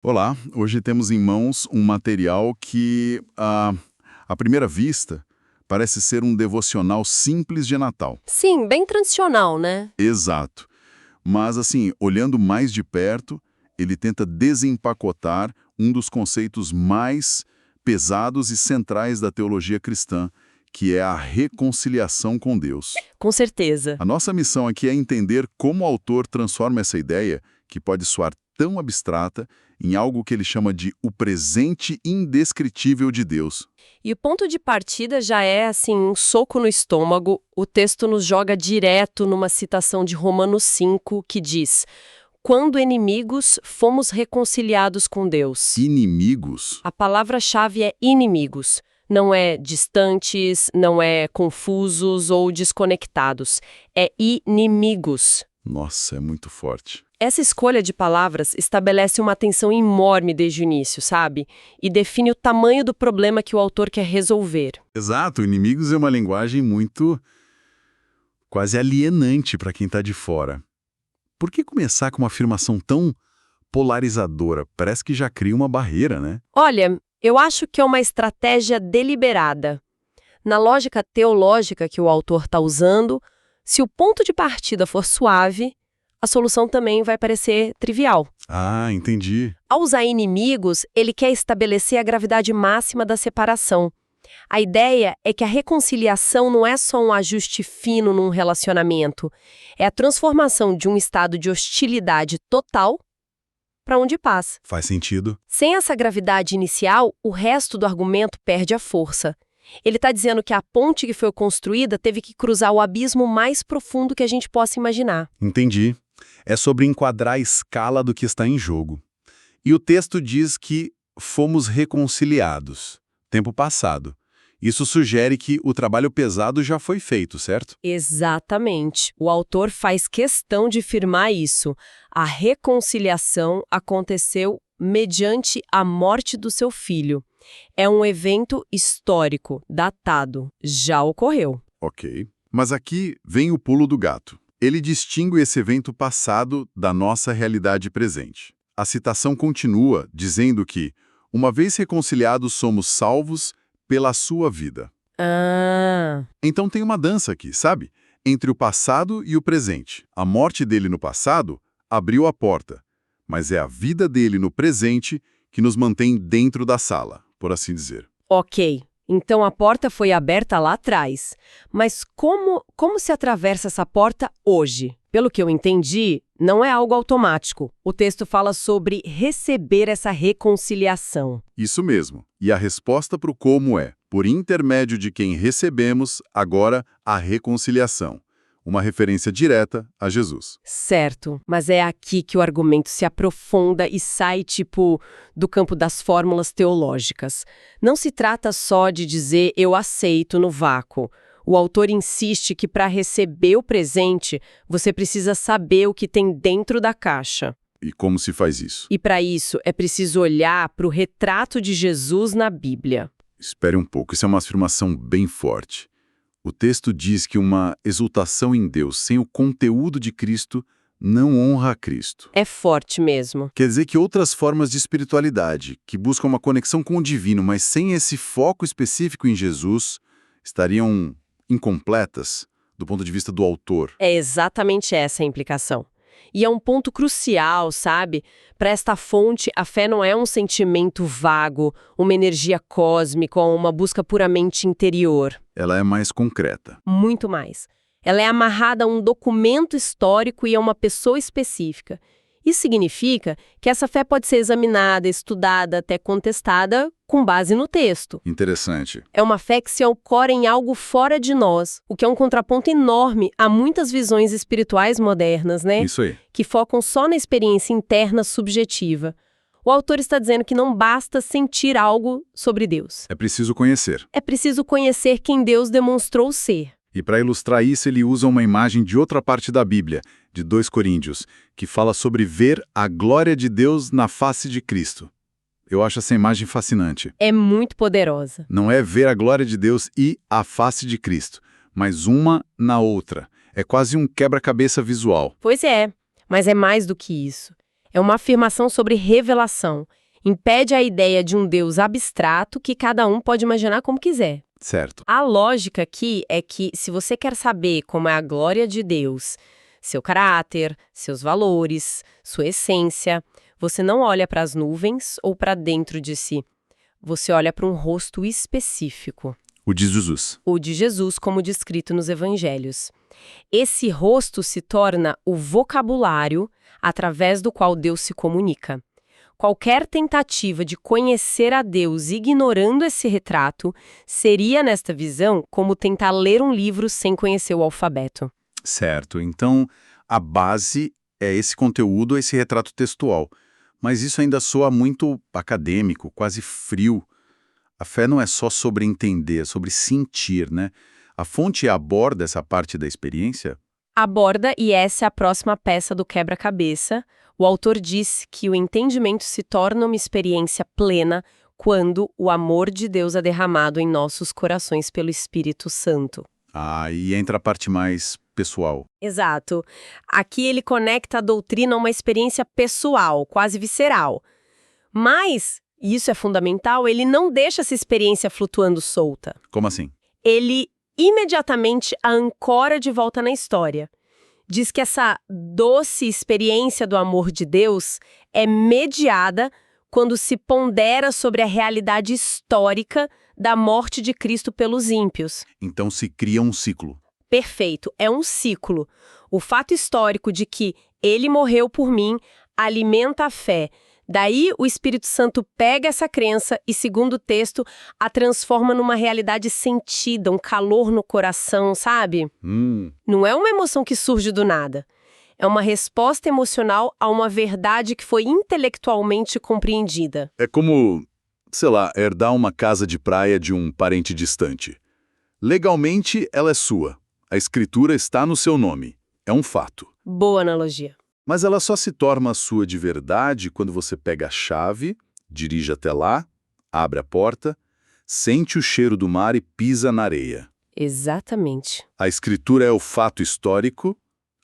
Olá, hoje temos em mãos um material que, à primeira vista, parece ser um devocional simples de Natal. Sim, bem tradicional, né? Exato. Mas, assim, olhando mais de perto, ele tenta desempacotar um dos conceitos mais pesados e centrais da teologia cristã, que é a reconciliação com Deus. Com certeza. A nossa missão aqui é entender como o autor transforma essa ideia, que pode soar tão abstrata, em algo que ele chama de o presente indescritível de Deus. E o ponto de partida já é, assim, um soco no estômago. O texto nos joga direto numa citação de Romanos 5, que diz: quando inimigos, fomos reconciliados com Deus. Inimigos? A palavra-chave é inimigos. Não é distantes, não é confusos ou desconectados. É inimigos. Nossa, é muito forte. Essa escolha de palavras estabelece uma tensão enorme desde o início, sabe? E define o tamanho do problema que o autor quer resolver. Exato, inimigos é uma linguagem muito quase alienante para quem está de fora. Por que começar com uma afirmação tão polarizadora? Parece que já cria uma barreira, né? Olha, eu acho que é uma estratégia deliberada. Na lógica teológica que o autor está usando, se o ponto de partida for suave, a solução também vai parecer trivial. Ah, entendi. Ao usar inimigos, ele quer estabelecer a gravidade máxima da separação. A ideia é que a reconciliação não é só um ajuste fino num relacionamento, é a transformação de um estado de hostilidade total para um de paz. Faz sentido. Sem essa gravidade inicial, o resto do argumento perde a força. Ele está dizendo que a ponte que foi construída teve que cruzar o abismo mais profundo que a gente possa imaginar. Entendi. É sobre enquadrar a escala do que está em jogo. E o texto diz que fomos reconciliados. Tempo passado. Isso sugere que o trabalho pesado já foi feito, certo? Exatamente. O autor faz questão de firmar isso. A reconciliação aconteceu mediante a morte do seu filho. É um evento histórico, datado. Já ocorreu. Ok. Mas aqui vem o pulo do gato. Ele distingue esse evento passado da nossa realidade presente. A citação continua dizendo que, uma vez reconciliados, somos salvos pela sua vida. Ah, Então tem uma dança aqui, sabe? Entre o passado e o presente. A morte dele no passado abriu a porta, mas é a vida dele no presente que nos mantém dentro da sala, por assim dizer. ok. Então a porta foi aberta lá atrás. Mas como se atravessa essa porta hoje? Pelo que eu entendi, não é algo automático. O texto fala sobre receber essa reconciliação. Isso mesmo. E a resposta para o como é, por intermédio de quem recebemos, agora, a reconciliação. Uma referência direta a Jesus. Certo, mas é aqui que o argumento se aprofunda e sai, do campo das fórmulas teológicas. Não se trata só de dizer eu aceito no vácuo. O autor insiste que para receber o presente, você precisa saber o que tem dentro da caixa. E como se faz isso? E para isso, é preciso olhar para o retrato de Jesus na Bíblia. Espere um pouco, isso é uma afirmação bem forte. O texto diz que uma exultação em Deus sem o conteúdo de Cristo não honra a Cristo. É forte mesmo. Quer dizer que outras formas de espiritualidade, que buscam uma conexão com o divino, mas sem esse foco específico em Jesus, estariam incompletas do ponto de vista do autor. É exatamente essa a implicação. E é um ponto crucial, sabe? Para esta fonte, a fé não é um sentimento vago, uma energia cósmica ou uma busca puramente interior. Ela é mais concreta. Muito mais. Ela é amarrada a um documento histórico e a uma pessoa específica. Isso significa que essa fé pode ser examinada, estudada, até contestada com base no texto. Interessante. É uma fé que se ancora em algo fora de nós, o que é um contraponto enorme a muitas visões espirituais modernas, né? Isso aí. Que focam só na experiência interna subjetiva. O autor está dizendo que não basta sentir algo sobre Deus. É preciso conhecer. É preciso conhecer quem Deus demonstrou ser. E para ilustrar isso, ele usa uma imagem de outra parte da Bíblia, de 2 Coríntios, que fala sobre ver a glória de Deus na face de Cristo. Eu acho essa imagem fascinante. É muito poderosa. Não é ver a glória de Deus e a face de Cristo, mas uma na outra. É quase um quebra-cabeça visual. Pois é, mas é mais do que isso. É uma afirmação sobre revelação. Impede a ideia de um Deus abstrato que cada um pode imaginar como quiser. Certo. A lógica aqui é que, se você quer saber como é a glória de Deus, seu caráter, seus valores, sua essência, você não olha para as nuvens ou para dentro de si. Você olha para um rosto específico. O de Jesus. O de Jesus, como descrito nos evangelhos. Esse rosto se torna o vocabulário através do qual Deus se comunica. Qualquer tentativa de conhecer a Deus ignorando esse retrato seria, nesta visão, como tentar ler um livro sem conhecer o alfabeto. Certo. Então, a base é esse conteúdo, esse retrato textual. Mas isso ainda soa muito acadêmico, quase frio. A fé não é só sobre entender, é sobre sentir, né? A fonte aborda essa parte da experiência? Aborda, e essa é a próxima peça do quebra-cabeça. O autor diz que o entendimento se torna uma experiência plena quando o amor de Deus é derramado em nossos corações pelo Espírito Santo. Ah, e entra a parte mais pessoal. Exato. Aqui ele conecta a doutrina a uma experiência pessoal, quase visceral. Mas, e isso é fundamental, ele não deixa essa experiência flutuando solta. Como assim? Ele imediatamente a ancora de volta na história. Diz que essa doce experiência do amor de Deus é mediada quando se pondera sobre a realidade histórica da morte de Cristo pelos ímpios. Então se cria um ciclo. Perfeito, é um ciclo. O fato histórico de que ele morreu por mim alimenta a fé. Daí o Espírito Santo pega essa crença e, segundo o texto, a transforma numa realidade sentida, um calor no coração, sabe? Não é uma emoção que surge do nada. É uma resposta emocional a uma verdade que foi intelectualmente compreendida. É como, sei lá, herdar uma casa de praia de um parente distante. Legalmente, ela é sua. A escritura está no seu nome. É um fato. Boa analogia. Mas ela só se torna sua de verdade quando você pega a chave, dirige até lá, abre a porta, sente o cheiro do mar e pisa na areia. Exatamente. A escritura é o fato histórico,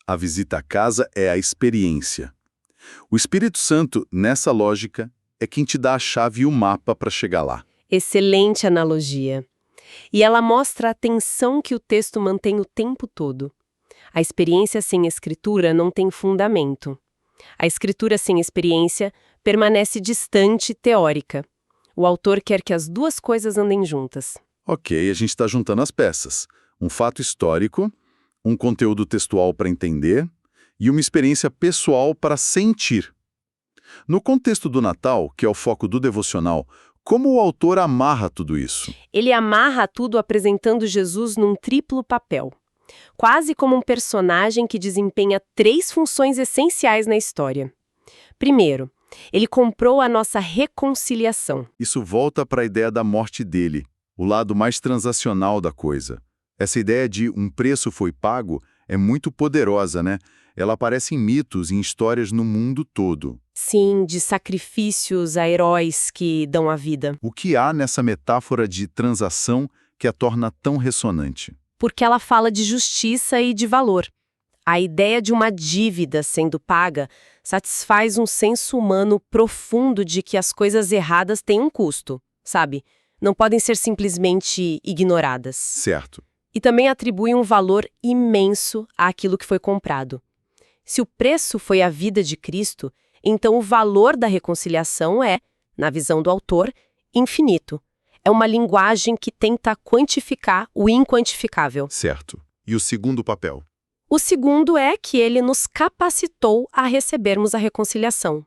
a visita à casa é a experiência. O Espírito Santo, nessa lógica, é quem te dá a chave e o mapa para chegar lá. Excelente analogia. E ela mostra a tensão que o texto mantém o tempo todo. A experiência sem escritura não tem fundamento. A escritura sem experiência permanece distante e teórica. O autor quer que as duas coisas andem juntas. Ok, a gente está juntando as peças. Um fato histórico, um conteúdo textual para entender e uma experiência pessoal para sentir. No contexto do Natal, que é o foco do devocional, como o autor amarra tudo isso? Ele amarra tudo apresentando Jesus num triplo papel. Quase como um personagem que desempenha 3 funções essenciais na história. Primeiro, ele comprou a nossa reconciliação. Isso volta para a ideia da morte dele, o lado mais transacional da coisa. Essa ideia de um preço foi pago é muito poderosa, né? Ela aparece em mitos e em histórias no mundo todo. Sim, de sacrifícios a heróis que dão a vida. O que há nessa metáfora de transação que a torna tão ressonante? Porque ela fala de justiça e de valor. A ideia de uma dívida sendo paga satisfaz um senso humano profundo de que as coisas erradas têm um custo, sabe? Não podem ser simplesmente ignoradas. Certo. E também atribui um valor imenso àquilo que foi comprado. Se o preço foi a vida de Cristo, então o valor da reconciliação é, na visão do autor, infinito. É uma linguagem que tenta quantificar o inquantificável. Certo. E o segundo papel? O segundo é que ele nos capacitou a recebermos a reconciliação.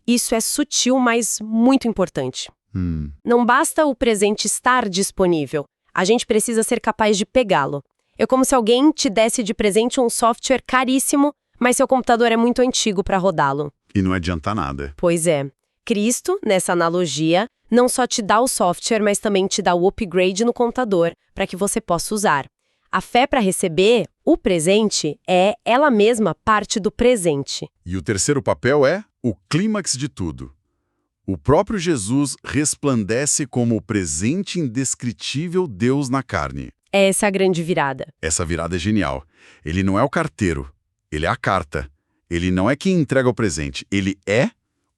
Isso é sutil, mas muito importante. Não basta o presente estar disponível. A gente precisa ser capaz de pegá-lo. É como se alguém te desse de presente um software caríssimo, mas seu computador é muito antigo para rodá-lo. E não adianta nada. Pois é. Cristo, nessa analogia, não só te dá o software, mas também te dá o upgrade no computador para que você possa usar. A fé para receber o presente é, ela mesma, parte do presente. E o terceiro papel é o clímax de tudo. O próprio Jesus resplandece como o presente indescritível Deus na carne. Essa é a grande virada. Essa virada é genial. Ele não é o carteiro, ele é a carta. Ele não é quem entrega o presente, ele é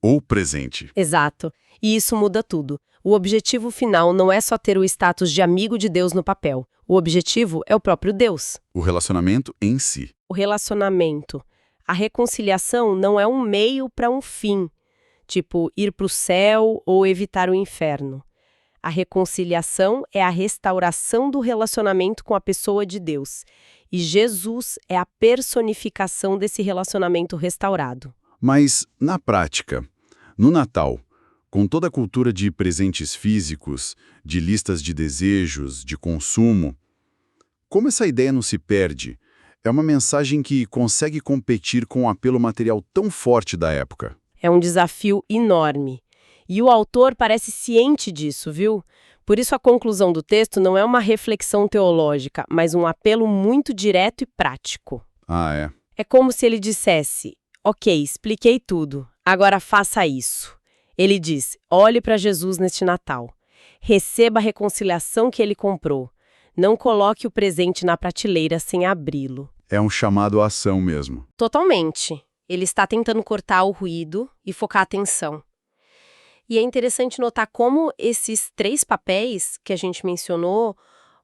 o presente. Exato. E isso muda tudo. O objetivo final não é só ter o status de amigo de Deus no papel. O objetivo é o próprio Deus. O relacionamento em si. O relacionamento. A reconciliação não é um meio para um fim, tipo ir para o céu ou evitar o inferno. A reconciliação é a restauração do relacionamento com a pessoa de Deus. E Jesus é a personificação desse relacionamento restaurado. Mas, na prática, no Natal, com toda a cultura de presentes físicos, de listas de desejos, de consumo, como essa ideia não se perde? É uma mensagem que consegue competir com um apelo material tão forte da época. É um desafio enorme. E o autor parece ciente disso, viu? Por isso a conclusão do texto não é uma reflexão teológica, mas um apelo muito direto e prático. Ah, é? É como se ele dissesse: ok, expliquei tudo, agora faça isso. Ele diz: olhe para Jesus neste Natal. Receba a reconciliação que ele comprou. Não coloque o presente na prateleira sem abri-lo. É um chamado à ação mesmo. Totalmente. Ele está tentando cortar o ruído e focar a atenção. E é interessante notar como esses 3 papéis que a gente mencionou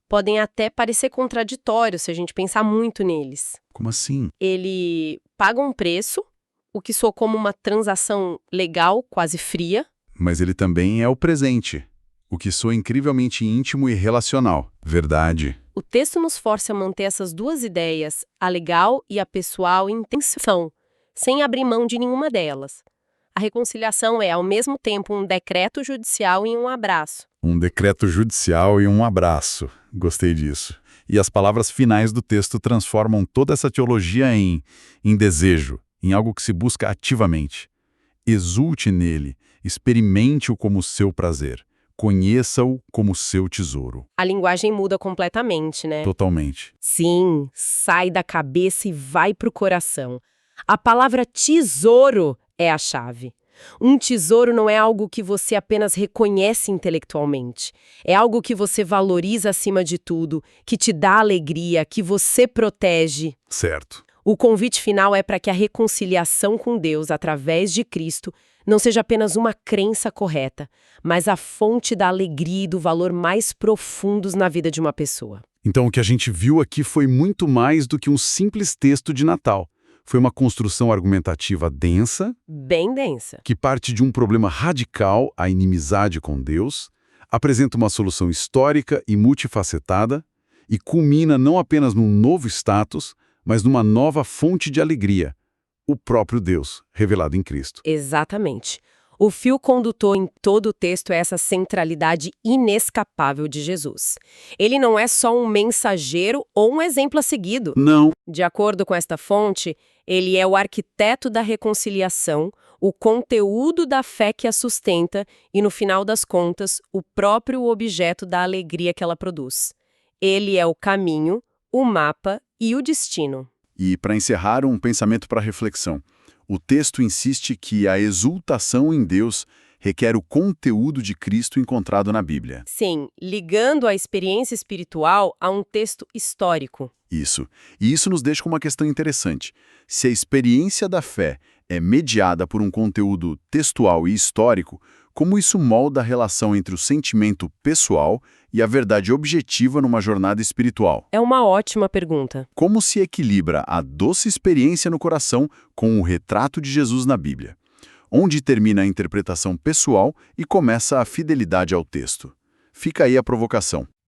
podem até parecer contraditórios se a gente pensar muito neles. Como assim? Ele paga um preço, o que soa como uma transação legal, quase fria. Mas ele também é o presente, o que soa incrivelmente íntimo e relacional. Verdade. O texto nos força a manter essas duas ideias, a legal e a pessoal, em tensão, sem abrir mão de nenhuma delas. A reconciliação é, ao mesmo tempo, um decreto judicial e um abraço. Um decreto judicial e um abraço. Gostei disso. E as palavras finais do texto transformam toda essa teologia em desejo, em algo que se busca ativamente. Exulte nele, experimente-o como seu prazer. Conheça-o como seu tesouro. A linguagem muda completamente, né? Totalmente. Sim, sai da cabeça e vai pro coração. A palavra tesouro é a chave. Um tesouro não é algo que você apenas reconhece intelectualmente. É algo que você valoriza acima de tudo, que te dá alegria, que você protege. Certo. O convite final é para que a reconciliação com Deus através de Cristo não seja apenas uma crença correta, mas a fonte da alegria e do valor mais profundos na vida de uma pessoa. Então o que a gente viu aqui foi muito mais do que um simples texto de Natal. Foi uma construção argumentativa densa, Bem densa. que parte de um problema radical, a inimizade com Deus, apresenta uma solução histórica e multifacetada, e culmina não apenas num novo status, mas numa nova fonte de alegria, o próprio Deus, revelado em Cristo. Exatamente. O fio condutor em todo o texto é essa centralidade inescapável de Jesus. Ele não é só um mensageiro ou um exemplo a seguido. Não. De acordo com esta fonte, ele é o arquiteto da reconciliação, o conteúdo da fé que a sustenta e, no final das contas, o próprio objeto da alegria que ela produz. Ele é o caminho, o mapa e o destino. E, para encerrar, um pensamento para reflexão. O texto insiste que a exultação em Deus requer o conteúdo de Cristo encontrado na Bíblia. Sim, ligando a experiência espiritual a um texto histórico. Isso. E isso nos deixa com uma questão interessante. Se a experiência da fé é mediada por um conteúdo textual e histórico, como isso molda a relação entre o sentimento pessoal e a verdade objetiva numa jornada espiritual? É uma ótima pergunta. Como se equilibra a doce experiência no coração com o retrato de Jesus na Bíblia? Onde termina a interpretação pessoal e começa a fidelidade ao texto? Fica aí a provocação.